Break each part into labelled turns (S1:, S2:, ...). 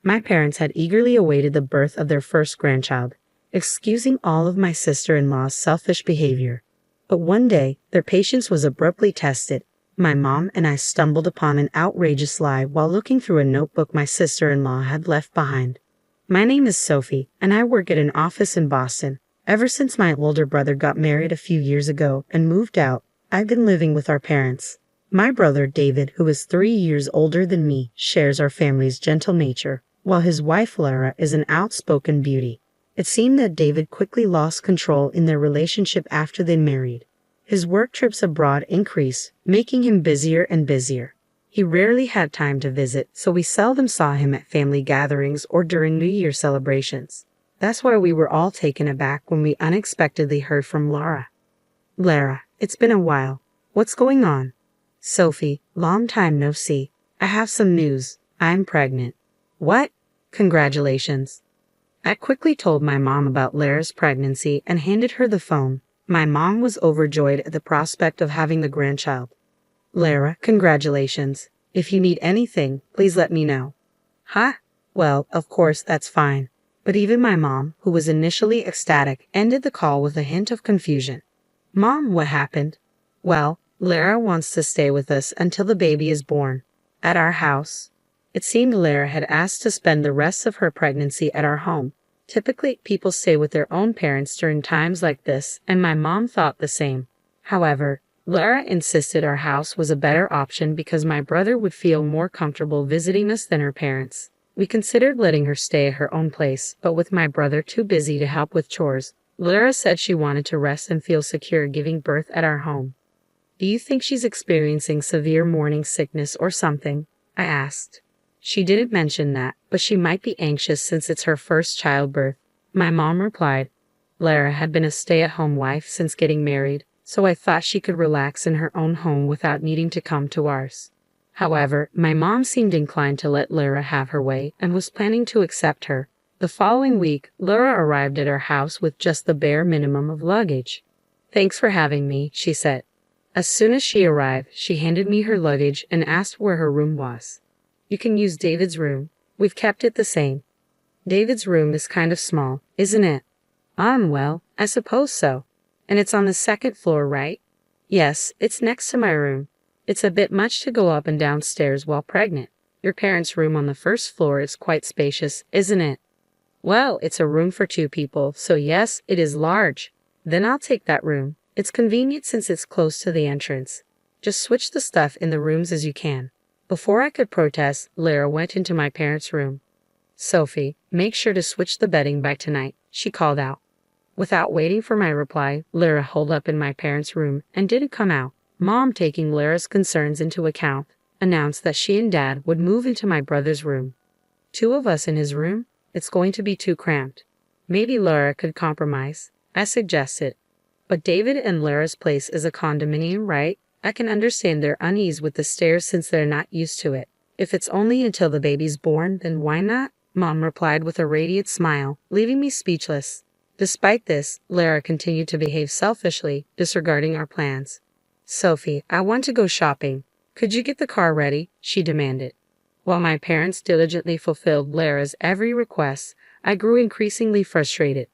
S1: My parents had eagerly awaited the birth of their first grandchild, excusing all of my sister-in-law's selfish behavior. But one day, their patience was abruptly tested. My mom and I stumbled upon an outrageous lie while looking through a notebook my sister-in-law had left behind. My name is Sophie, and I work at an office in Boston. Ever since my older brother got married a few years ago and moved out, I've been living with our parents. My brother David, who is 3 years older than me, shares our family's gentle nature, while his wife Lara is an outspoken beauty. It seemed that David quickly lost control in their relationship after they married. His work trips abroad increased, making him busier and busier. He rarely had time to visit, so we seldom saw him at family gatherings or during New Year celebrations. That's why we were all taken aback when we unexpectedly heard from Lara. "Lara, it's been a while. What's going on?" "Sophie, long time no see. I have some news. I'm pregnant." "What? Congratulations." I quickly told my mom about Lara's pregnancy and handed her the phone. My mom was overjoyed at the prospect of having the grandchild. "Lara, congratulations. If you need anything, please let me know." "Huh? Well, of course, that's fine." But even my mom, who was initially ecstatic, ended the call with a hint of confusion. "Mom, what happened?" "Well, Lara wants to stay with us until the baby is born. At our house." It seemed Lara had asked to spend the rest of her pregnancy at our home. Typically, people stay with their own parents during times like this, and my mom thought the same. However, Lara insisted our house was a better option because my brother would feel more comfortable visiting us than her parents. We considered letting her stay at her own place, but with my brother too busy to help with chores, Lara said she wanted to rest and feel secure giving birth at our home. "Do you think she's experiencing severe morning sickness or something?" I asked. "She didn't mention that, but she might be anxious since it's her first childbirth." My mom replied, "Lara had been a stay-at-home wife since getting married, so I thought she could relax in her own home without needing to come to ours." However, my mom seemed inclined to let Lara have her way and was planning to accept her. The following week, Lara arrived at our house with just the bare minimum of luggage. "Thanks for having me," she said. As soon as she arrived, she handed me her luggage and asked where her room was. "You can use David's room. We've kept it the same." "David's room is kind of small, isn't it?" Well, I suppose so. And it's on the second floor, right?" "Yes, it's next to my room. It's a bit much to go up and down stairs while pregnant. Your parents' room on the first floor is quite spacious, isn't it?" "Well, it's a room for 2 people, so yes, it is large." "Then I'll take that room. It's convenient since it's close to the entrance. Just switch the stuff in the rooms as you can." Before I could protest, Lara went into my parents' room. "Sophie, make sure to switch the bedding by tonight," she called out. Without waiting for my reply, Lara holed up in my parents' room and didn't come out. Mom, taking Lara's concerns into account, announced that she and Dad would move into my brother's room. 2 of us in his room? It's going to be too cramped. Maybe Lara could compromise, I suggested. But David and Lara's place is a condominium, right? I can understand their unease with the stairs since they're not used to it. If it's only until the baby's born, then why not? Mom replied with a radiant smile, leaving me speechless. Despite this, Lara continued to behave selfishly, disregarding our plans. "Sophie, I want to go shopping. Could you get the car ready?" she demanded. While my parents diligently fulfilled Lara's every request, I grew increasingly frustrated.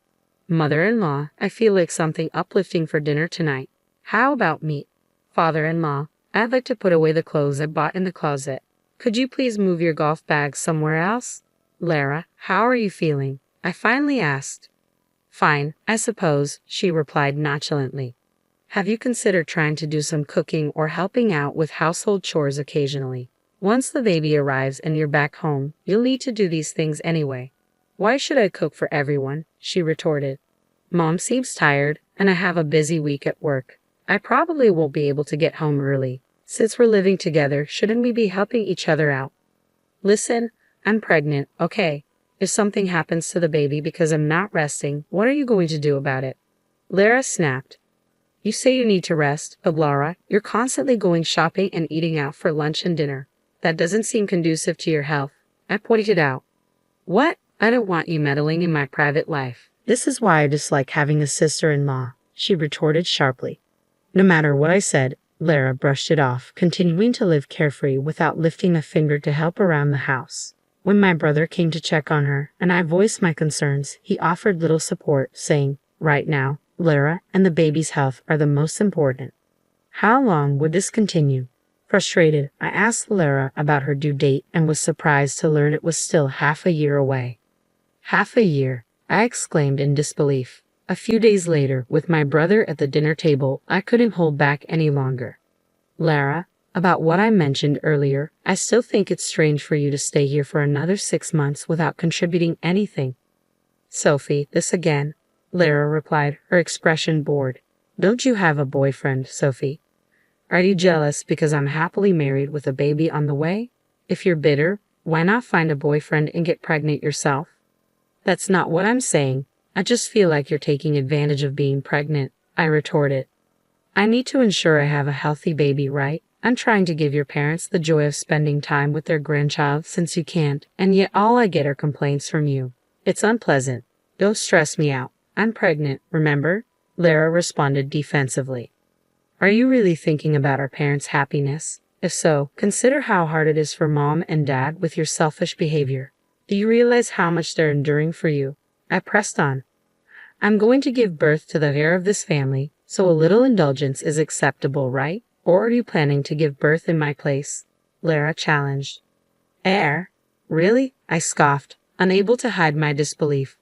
S1: "Mother-in-law, I feel like something uplifting for dinner tonight. How about meat?" "Father-in-law, I'd like to put away the clothes I bought in the closet. Could you please move your golf bag somewhere else?" "Lara, how are you feeling?" I finally asked. "Fine, I suppose," she replied nonchalantly. "Have you considered trying to do some cooking or helping out with household chores occasionally? Once the baby arrives and you're back home, you'll need to do these things anyway." "Why should I cook for everyone?" she retorted. "Mom seems tired, and I have a busy week at work. I probably won't be able to get home early. Since we're living together, shouldn't we be helping each other out?" "Listen, I'm pregnant, okay? If something happens to the baby because I'm not resting, what are you going to do about it?" Lara snapped. "You say you need to rest, but Lara, you're constantly going shopping and eating out for lunch and dinner. That doesn't seem conducive to your health," I pointed out. "What? I don't want you meddling in my private life." "This is why I dislike having a sister-in-law," she retorted sharply. No matter what I said, Lara brushed it off, continuing to live carefree without lifting a finger to help around the house. When my brother came to check on her and I voiced my concerns, he offered little support, saying, "Right now, Lara and the baby's health are the most important." How long would this continue? Frustrated, I asked Lara about her due date and was surprised to learn it was still half a year away. Half a year, I exclaimed in disbelief. A few days later, with my brother at the dinner table, I couldn't hold back any longer. "Lara, about what I mentioned earlier, I still think it's strange for you to stay here for another 6 months without contributing anything." "Sophie, this again," Lara replied, her expression bored. "Don't you have a boyfriend, Sophie? Are you jealous because I'm happily married with a baby on the way? If you're bitter, why not find a boyfriend and get pregnant yourself?" "That's not what I'm saying. I just feel like you're taking advantage of being pregnant," I retorted. "I need to ensure I have a healthy baby, right? I'm trying to give your parents the joy of spending time with their grandchild since you can't, and yet all I get are complaints from you. It's unpleasant. Don't stress me out. I'm pregnant, remember?" Lara responded defensively. "Are you really thinking about our parents' happiness? If so, consider how hard it is for mom and dad with your selfish behavior. Do you realize how much they're enduring for you?" I pressed on. "I'm going to give birth to the heir of this family, so a little indulgence is acceptable, right? Or are you planning to give birth in my place?" Lara challenged. "Heir? Really?" I scoffed, unable to hide my disbelief.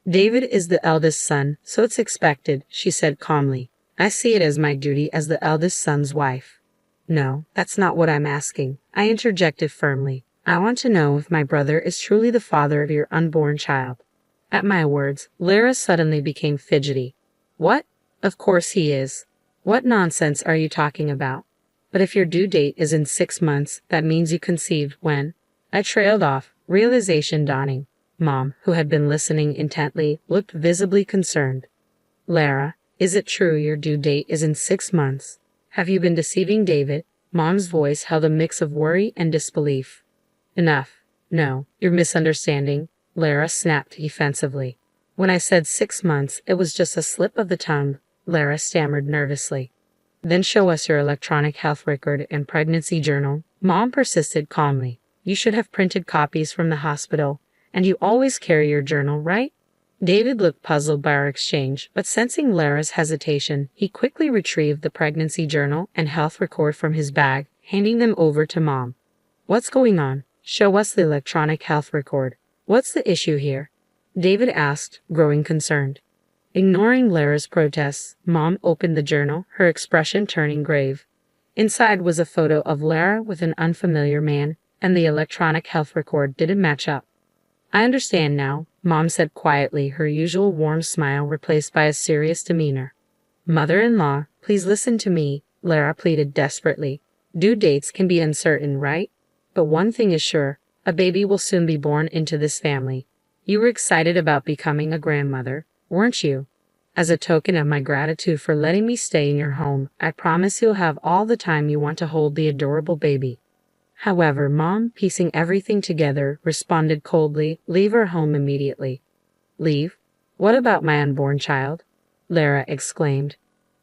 S1: "David is the eldest son, so it's expected," she said calmly. "I see it as my duty as the eldest son's wife." "No, that's not what I'm asking," I interjected firmly. "I want to know if my brother is truly the father of your unborn child." At my words, Lara suddenly became fidgety. "What? Of course he is. What nonsense are you talking about? But if your due date is in 6 months, that means you conceived when?" I trailed off, realization dawning. Mom, who had been listening intently, looked visibly concerned. "Lara, is it true your due date is in 6 months? Have you been deceiving David?" Mom's voice held a mix of worry and disbelief. "Enough. No, you're misunderstanding," Lara snapped defensively. "When I said 6 months, it was just a slip of the tongue," Lara stammered nervously. "Then show us your electronic health record and pregnancy journal," Mom persisted calmly. "You should have printed copies from the hospital, and you always carry your journal, right?" David looked puzzled by our exchange, but sensing Lara's hesitation, he quickly retrieved the pregnancy journal and health record from his bag, handing them over to Mom. "What's going on? Show us the electronic health record. What's the issue here?" David asked, growing concerned. Ignoring Lara's protests, Mom opened the journal, her expression turning grave. Inside was a photo of Lara with an unfamiliar man, and the electronic health record didn't match up. "I understand now," Mom said quietly, her usual warm smile replaced by a serious demeanor. "Mother-in-law, please listen to me," Lara pleaded desperately. "Due dates can be uncertain, right? But one thing is sure, a baby will soon be born into this family. You were excited about becoming a grandmother, weren't you? As a token of my gratitude for letting me stay in your home, I promise you'll have all the time you want to hold the adorable baby." However, Mom, piecing everything together, responded coldly, "Leave our home immediately." "Leave? What about my unborn child?" Lara exclaimed.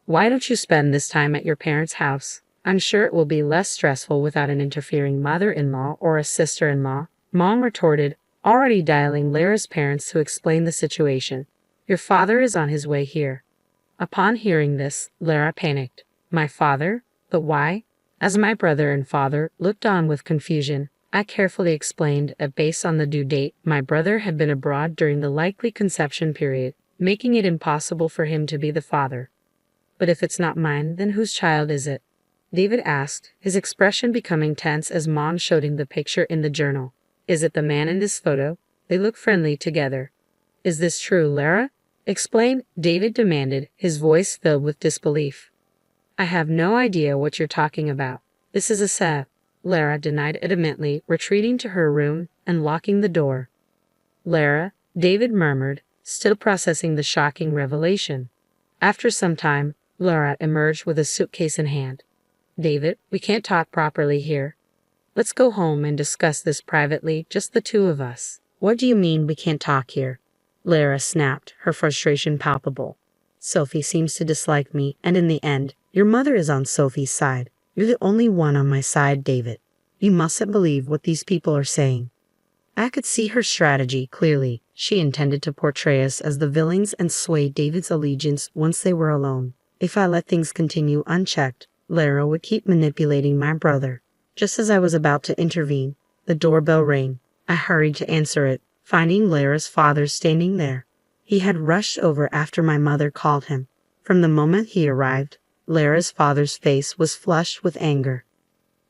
S1: "Why don't you spend this time at your parents' house? I'm sure it will be less stressful without an interfering mother-in-law or a sister-in-law," Mom retorted, already dialing Lara's parents to explain the situation. "Your father is on his way here." Upon hearing this, Lara panicked. "My father? But why?" As my brother and father looked on with confusion, I carefully explained that based on the due date, my brother had been abroad during the likely conception period, making it impossible for him to be the father. "But if it's not mine, then whose child is it?" David asked, his expression becoming tense as Mom showed him the picture in the journal. "Is it the man in this photo? They look friendly together." "Is this true, Lara? Explain," David demanded, his voice filled with disbelief. "I have no idea what you're talking about. This is a set," Lara denied adamantly, retreating to her room and locking the door. "Lara," David murmured, still processing the shocking revelation. After some time, Lara emerged with a suitcase in hand. "David, we can't talk properly here. Let's go home and discuss this privately, just the two of us." "What do you mean we can't talk here?" Lara snapped, her frustration palpable. "Sophie seems to dislike me, and in the end, your mother is on Sophie's side. You're the only one on my side, David. You mustn't believe what these people are saying." I could see her strategy clearly. She intended to portray us as the villains and sway David's allegiance once they were alone. If I let things continue unchecked, Lara would keep manipulating my brother. Just as I was about to intervene, the doorbell rang. I hurried to answer it, finding Lara's father standing there. He had rushed over after my mother called him. From the moment he arrived, Lara's father's face was flushed with anger.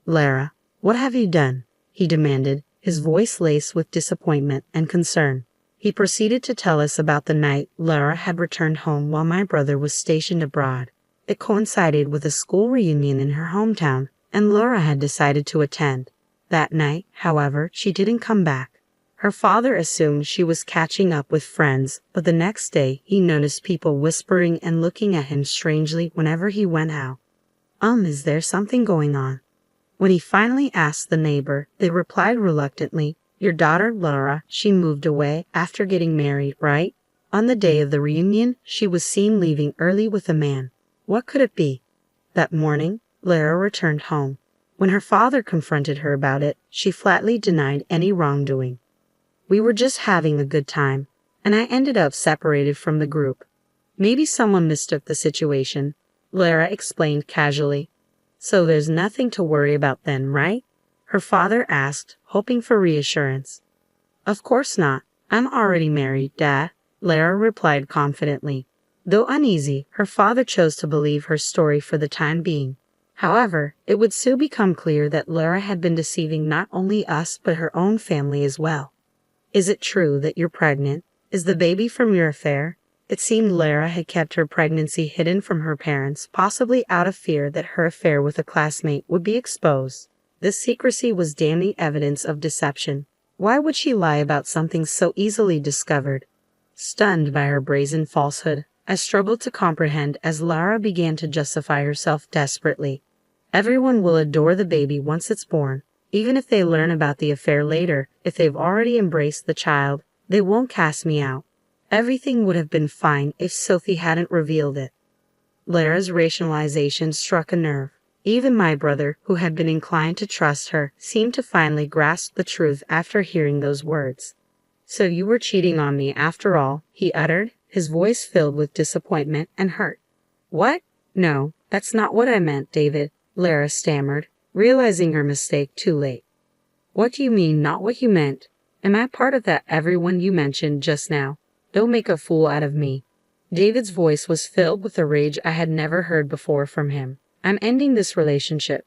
S1: "Lara, what have you done?" he demanded, his voice laced with disappointment and concern. He proceeded to tell us about the night Lara had returned home while my brother was stationed abroad. It coincided with a school reunion in her hometown, and Lara had decided to attend. That night, however, she didn't come back. Her father assumed she was catching up with friends, but the next day he noticed people whispering and looking at him strangely whenever he went out. Is there something going on?" When he finally asked the neighbor, they replied reluctantly, "Your daughter, Lara, she moved away after getting married, right? On the day of the reunion, she was seen leaving early with a man. What could it be?" That morning, Lara returned home. When her father confronted her about it, she flatly denied any wrongdoing. "We were just having a good time, and I ended up separated from the group. Maybe someone mistook the situation," Lara explained casually. "So there's nothing to worry about then, right?" her father asked, hoping for reassurance. "Of course not. I'm already married, Dad," Lara replied confidently. Though uneasy, her father chose to believe her story for the time being. However, it would soon become clear that Lara had been deceiving not only us but her own family as well. "Is it true that you're pregnant? Is the baby from your affair?" It seemed Lara had kept her pregnancy hidden from her parents, possibly out of fear that her affair with a classmate would be exposed. This secrecy was damning evidence of deception. Why would she lie about something so easily discovered? Stunned by her brazen falsehood, I struggled to comprehend as Lara began to justify herself desperately. "Everyone will adore the baby once it's born. Even if they learn about the affair later, if they've already embraced the child, they won't cast me out. Everything would have been fine if Sophie hadn't revealed it." Lara's rationalization struck a nerve. Even my brother, who had been inclined to trust her, seemed to finally grasp the truth after hearing those words. "So you were cheating on me after all," he uttered, his voice filled with disappointment and hurt. "What? No, that's not what I meant, David," Lara stammered, realizing her mistake too late. "What do you mean, not what you meant? Am I part of that everyone you mentioned just now? Don't make a fool out of me." David's voice was filled with a rage I had never heard before from him. "I'm ending this relationship."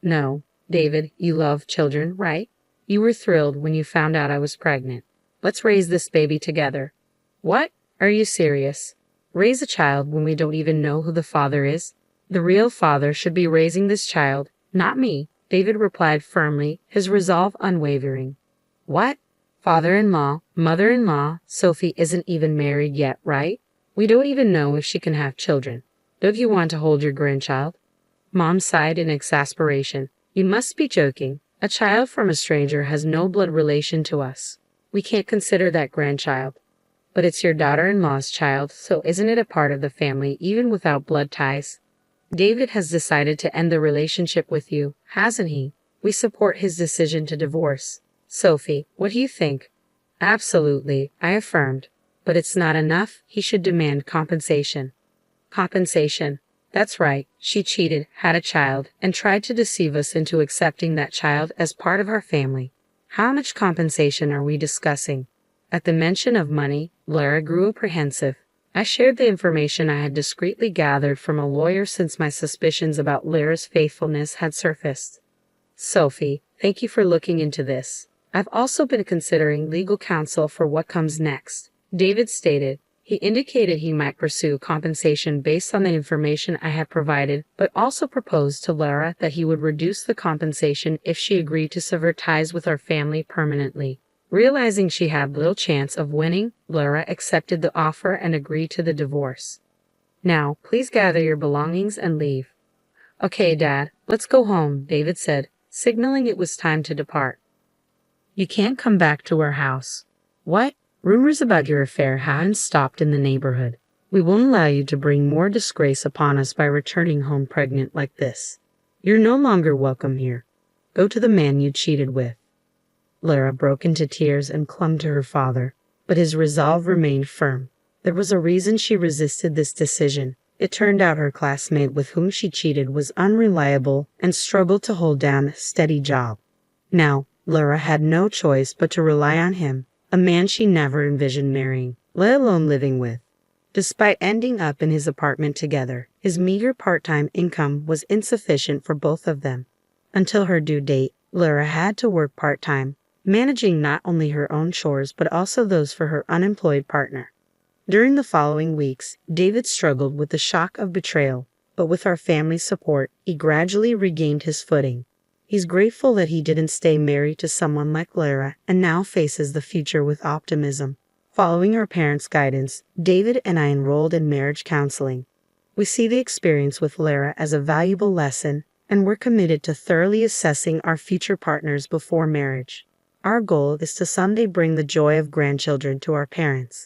S1: "No, David, you love children, right? You were thrilled when you found out I was pregnant. Let's raise this baby together." "What? Are you serious? Raise a child when we don't even know who the father is? The real father should be raising this child, not me," David replied firmly, his resolve unwavering. "What? Father-in-law, mother-in-law, Sophie isn't even married yet, right? We don't even know if she can have children. Don't you want to hold your grandchild?" Mom sighed in exasperation. "You must be joking. A child from a stranger has no blood relation to us. We can't consider that grandchild." "But it's your daughter-in-law's child, so isn't it a part of the family even without blood ties? David has decided to end the relationship with you, hasn't he? We support his decision to divorce. Sophie, what do you think?" "Absolutely," I affirmed. "But it's not enough. He should demand compensation." "Compensation. That's right. She cheated, had a child, and tried to deceive us into accepting that child as part of our family. How much compensation are we discussing?" At the mention of money, Lara grew apprehensive. I shared the information I had discreetly gathered from a lawyer since my suspicions about Lara's faithfulness had surfaced. "Sophie, thank you for looking into this. I've also been considering legal counsel for what comes next," David stated. He indicated he might pursue compensation based on the information I had provided, but also proposed to Lara that he would reduce the compensation if she agreed to sever ties with our family permanently. Realizing she had little chance of winning, Lara accepted the offer and agreed to the divorce. "Now, please gather your belongings and leave." "Okay, Dad, let's go home," David said, signaling it was time to depart. "You can't come back to our house." "What? Rumors about your affair haven't stopped in the neighborhood. We won't allow you to bring more disgrace upon us by returning home pregnant like this. You're no longer welcome here. Go to the man you cheated with." Lara broke into tears and clung to her father, but his resolve remained firm. There was a reason she resisted this decision. It turned out her classmate with whom she cheated was unreliable and struggled to hold down a steady job. Now, Lara had no choice but to rely on him, a man she never envisioned marrying, let alone living with. Despite ending up in his apartment together, his meager part-time income was insufficient for both of them. Until her due date, Lara had to work part-time, managing not only her own chores but also those for her unemployed partner. During the following weeks, David struggled with the shock of betrayal, but with our family's support, he gradually regained his footing. He's grateful that he didn't stay married to someone like Lara and now faces the future with optimism. Following our parents' guidance, David and I enrolled in marriage counseling. We see the experience with Lara as a valuable lesson, and we're committed to thoroughly assessing our future partners before marriage. Our goal is to someday bring the joy of grandchildren to our parents.